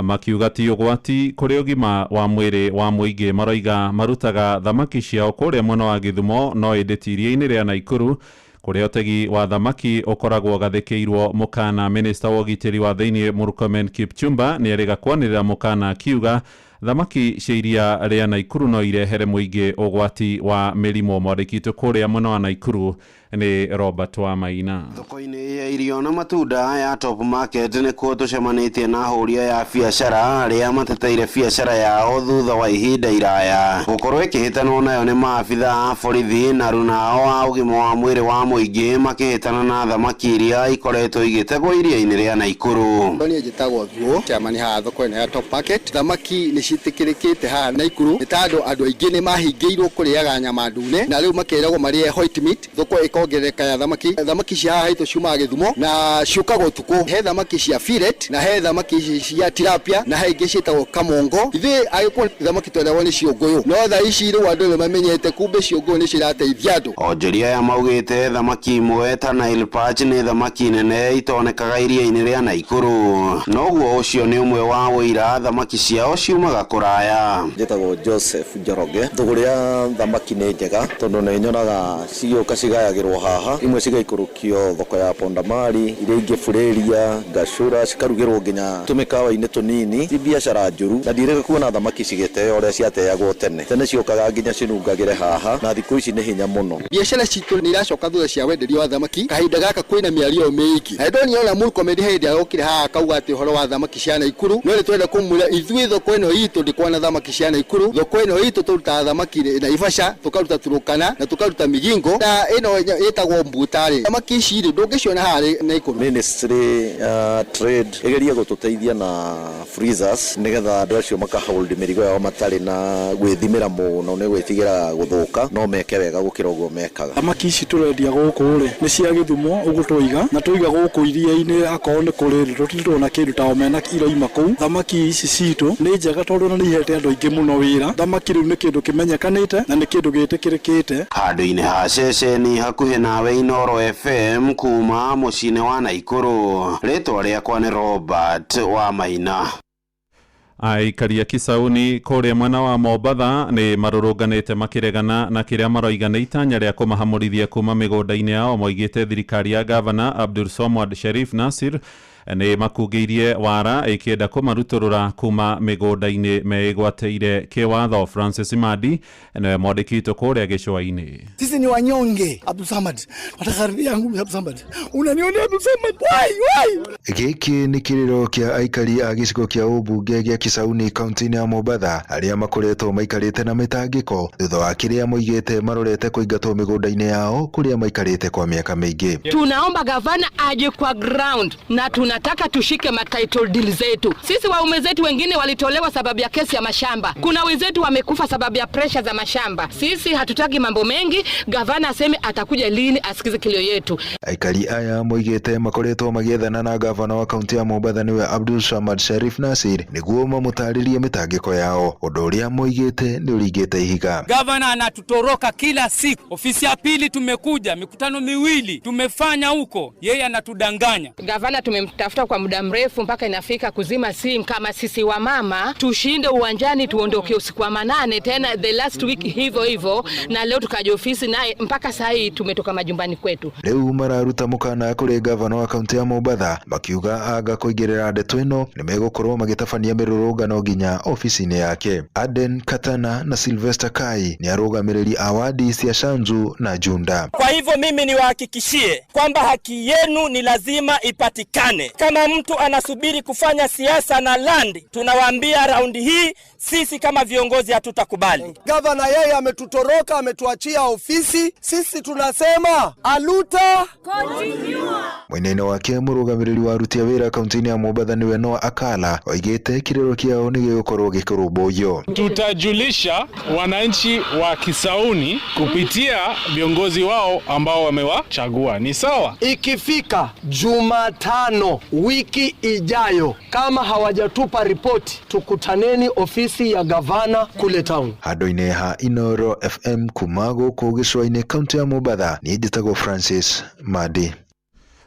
S14: makiuga ti ũgwati kũrĩ ũgima wa mwĩrĩ wa mũingĩ. Maroiga marutaga thamaki ciao kũrĩa mwena wa Gĩthumo, no ĩndĩ ti iria-inĩ rĩa Naikuru kũrĩa ũtegi wa thamaki ũkoragwo gathĩkĩirwo mũkana. Minista wa ũgitĩri wa thĩinĩ Murkomen Kipchumba nĩ erĩga kwanĩrĩra mũkana akiuga thamaki cia iria rĩa Naikuru no irehere mũingĩ ũgwati wa mĩrimũ. Mwandĩki kũrĩa mwena wa Naikuru nĩ Robert wa Maina.
S15: Thoko-inĩ ya irio na matunda ya Top Market nĩ kuo tũcemanĩtie na ahũria ya biacara arĩa mateteire biacara yao thutha wa ihinda iraya gũkorwo ĩkĩhĩtanwo nayo nĩ maabitha a borithi na runao wa ũgima wa mwĩrĩ wa mũingĩ makĩhĩtana na thamaki iria ikoretwo igĩtegwo iria-inĩ rĩa Naikuru.
S16: Niĩ njĩtagwo Thuo, chairman haha thoko-inĩ ya Top Market. Thamaki nĩ citĩkĩrĩkĩte haha Naikuru nĩ tondũ andũ aingĩ nĩ mahingĩirwo kũrĩaga nyama ndune na rĩu makeragwo marĩe white meat. Thoko ĩkongereka ya thamaki cia haha itũ ciumaga Gĩthumo na ciũkaga ũtukũ. He thamaki cia fillet na he thamaki cia tilapia na he ingĩ ciĩtagwo kamongo. Ithuĩ agĩkorwo thamaki twendagwo nĩ ciũngũyũ, no thaa ici rĩu andũ nĩ mamenyete kumbe ciũngũyũ nĩ cirateithia andũ.
S15: Onjoria aya maugĩte thamaki imwe ta Nile Perch nĩ thamaki nene itonekaga iria-inĩ rĩa Naikuru, noguo ũcio nĩ ũmwe wa ũira thamaki ciao ciumaga kũraya.
S17: Njĩtagwo Joseph Njoroge. Thũgũrĩ ya thamaki nĩ njega tondũ nĩ nyonaga cigĩũka cigayagĩrwo haha, imwe cigaikũrũkio thoko ya Pondamari, iria ingĩ Fureria, Gacũra, cikarugĩrwo nginya tũmĩkawa-inĩ tũnini. Ti biacara njũru na ndirĩga kuona thamaki cigĩteo ũrĩa ciateagwo tene ciokaga nginya cinungagĩre haha na thikũ ici nĩ hinya mũno.
S16: Biacara citũ nĩ iracoka thutha cia wenderia wa thamaki. Kahinda gaka kwĩna mĩario mĩingĩ na ndoni ona Murkomen hĩndĩ arokire haha akauga atĩ ũhoro wa thamaki cia Naikuru no nĩ twenda kũmwĩra ithuĩ thoko ĩno itũ ndĩkwana thamaki cia Naikuru. Thoko ĩno itũ tũrutaga thamaki Naivasha, tukaruta Turukana na tukaruta Migingo na ĩno ĩtagwo Mbutare. Thamaki ici ndũngĩciona haha Naikuru.
S17: Ministry Trade ĩgeria gũtũteithia na freezers nĩgetha andũ acio makahold mĩrigo yao matarĩ na gwĩthimĩra mũno nĩ gwĩtigĩra gũthũka, no meke wega gũkĩra ũguo mekaga.
S18: Thamaki ici tũrendia gũkũ rĩ nĩ cia Gĩthumo, ũguo tũiga na tũiga gũkũ iria-inĩ akorwo nĩ kũrĩ tũtirĩ na kĩndũ tao mena iroima kũu. Thamaki ici citũ nĩ njega tondũ nĩ ihete andũ aingĩ mũno wĩra. Thamaki rĩu nĩ kĩndũ kĩmenyekanĩte na nĩ kĩndũ gĩtĩkĩrĩkĩte.
S15: Handũ-inĩ ha ceceni hakuhĩ nawe Inoro FM kuma mũciĩ-inĩ wa Naikuru, rĩtwa rĩakwa nĩ Robert wa Maina.
S14: Aikari a Kisauni kũrĩa mwena wa Mombatha nĩ marũrũnganĩte makĩregana na kĩrĩa maroiga nĩ itanya rĩa kũmahamũrithia kuma mĩgũnda-inĩ yao. Moigĩte thirikari ya gavana Abdulswamad Sharif Nassir nĩ makungĩirie wara ĩkĩenda kũmarutũrũra kuma mĩgũnda-inĩ meĩgwatĩire kĩwatho. Francis Madi nĩwe mwandĩkĩtwo kũrĩa gĩcũa-inĩ.
S19: Sisi ni wanyonge. Abdulswamad, nataka ardhi yangu Abdulswamad. Unanionea Abdulswamad? Why?
S20: Gĩkĩ nĩ kĩrĩro kĩa aikari a gĩcigo kĩa ũmbunge gĩa Kisauni kaunti-inĩ ya Mombatha arĩa makoretwo maikarĩte na mĩtangĩko thutha wa kĩrĩa moigĩte marorete kũingatwo mĩgũnda-inĩ yao kũrĩa maikarĩte kwa mĩaka mĩingĩ.
S21: Tunaomba gavana aje kwa ground na tunataka tushike title deal zetu. Sisi waume zetu wengine walitolewa sababu ya kesi ya mashamba. Kuna wenzetu wamekufa sababu ya pressure za mashamba. Sisi hatutaki mambo mengi, gavana aseme atakuja lini asikize kilio yetu.
S20: Aikari aya moigĩte makoretwo magĩethana na gavana wa kaunti ya Mombatha niwe Abdulswamad Sharif Nassir nĩguo mamũtarĩrie mĩtangĩko yao, ũndũ ũrĩa moigĩte nĩ ũringĩte ihiga.
S22: Gavana anatutoroka kila siku. Ofisi ya pili tumekuja, mikutano miwili tumefanya huko, yeye anatudanganya.
S21: Gavana tumemtafuta kwa muda mrefu mpaka inafika kuzima simu kama sisi wa mama tushinde uwanjani tuondoke usiku wa manane tena the last week hivyo na leo tukaje ofisi naye mpaka saa hii tumetoka majumbani kwetu.
S20: Rĩu mararuta mũkana kũrĩ gavana wa kaunti ya Mombatha makiuga anga kũingĩrĩra ndeto ĩno nĩ megũkorwo magĩtabania mĩrũrũngano nginya ofisi-inĩ yake. Aden Katana na Sylvester Kai ni arũgamĩrĩri a wadi cia Shanzu na Junda.
S23: Kwa hivyo mimi niwahakikishie kwamba haki yenu ni lazima ipatikane. Kama mtu anasubiri kufanya siasa na land, tunawaambia raundi hii sisi kama viongozi hatutakubali.
S19: Gavana yeye ametutoroka, ametuachia ofisi. Sisi tunasema aluta continue.
S20: Mwena wake mũrũgamĩrĩri wa aruti a wĩra kaunti-inĩ ya Mombatha niwe Noah Akala oigĩte kĩrĩro kĩao nĩ gĩgũkorwo gĩkĩrũmbũiyo.
S24: Tutajulisha wananchi wa Kisauni kupitia viongozi wao ambao wamewachagua. Ni sawa?
S19: Ikifika Jumatano
S1: yao. Wiki ijayo kama hawajatupa ripoti, tukutaneni ofisi ya gavana kule town.
S20: Handu-inĩ ha Inoro FM kuma gũkũ gĩcũa-inĩ kaunti ya Mombatha, niĩ njĩtagwo Francis Madi.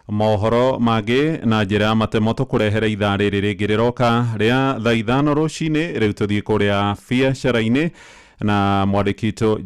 S14: Mohoro mangĩ na njĩra ya matemoto kũrehere ithaa rĩrĩ rĩngĩ rĩroka rĩa thaa 5 rũcinĩ. Rĩu tũthiĩ kũrĩa biacara-inĩ na mwandĩki witũ